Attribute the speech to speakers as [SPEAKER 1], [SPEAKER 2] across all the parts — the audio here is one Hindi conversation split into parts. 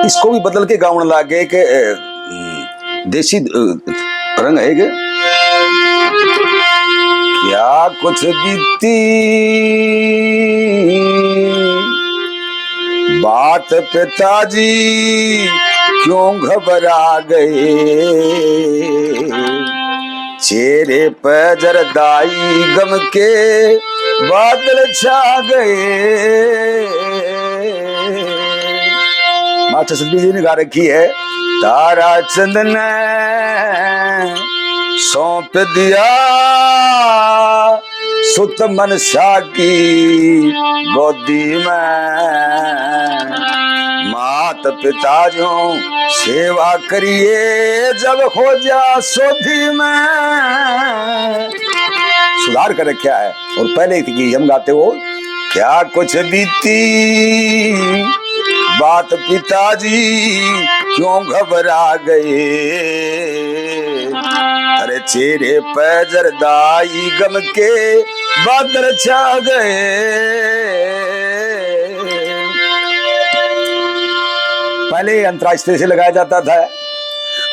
[SPEAKER 1] इसको भी बदल के गावन लागे के देसी रंग है के क्या कुछ बीती बात पिताजी क्यों घबरा गए, चेहरे पर जरदाई गम के बादल छा गए। मास्टर सतबीर जी ने गा रखी है, तारा चंदन सौंप दिया सुत मनसा की गोदी में, मात पिता जो सेवा करिए जब हो जा सोधी में। सुधार कर रखा है और पहले की हम गाते हो, क्या कुछ बीती बात पिताजी क्यों घबरा गए, अरे चेहरे पे जरदाई गम के बादल छा गए। पहले अंतराष्ट्रीय से लगाया जाता था,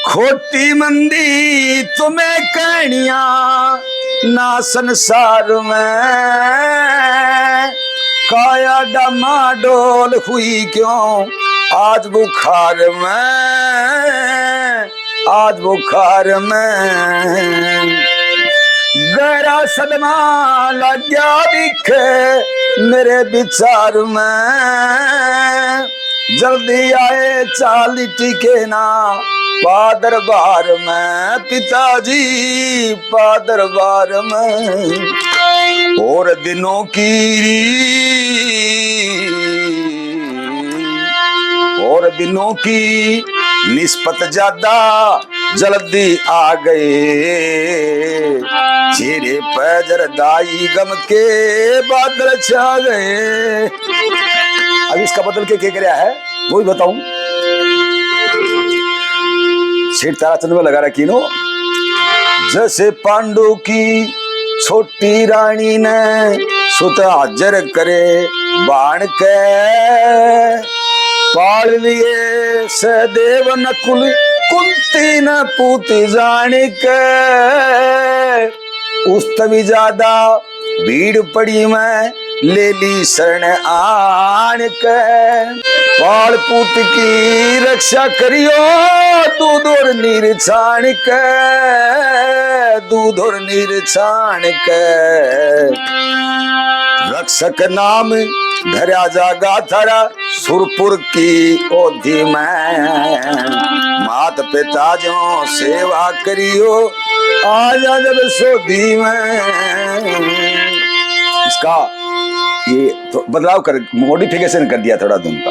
[SPEAKER 1] खोटी मंदी तुम्हें कहनिया ना संसार में, काया डमाडोल हुई क्यों आज बुखार में, आज बुखार में। गहरा सदमा लग गया दिखे मेरे विचार में, जल्दी आए चाली टिके ना पादरबार में, पिताजी पादरबार में। और दिनों की निस्बत ज्यादा जल्दी आ गए, चेहरे पे जरदाई गम के बादल छा गए। अब इसका बदल के क्या कराया है वो भी बताऊं। सेठ ताराचंद में लगा रखी नो, जैसे पांडु की छोटी रानी ने सुत हाजर करे बाण के, पाल लिए सदेव नकुल कुंती न पूती जान के, उस तभी ज्यादा भीड़ पड़ी मैं ले ली शरण आन के, पाल पूत की रक्षा करियो दूध और नीर छान के, दूध और नीर छान के। रक्षक नाम धरा जागा थारा सुरपुर की ओधी में, मात पिता जो सेवा करियो आजा जब सोधी में। इसका ये तो बदलाव कर मॉडिफिकेशन कर दिया थोड़ा धुन का।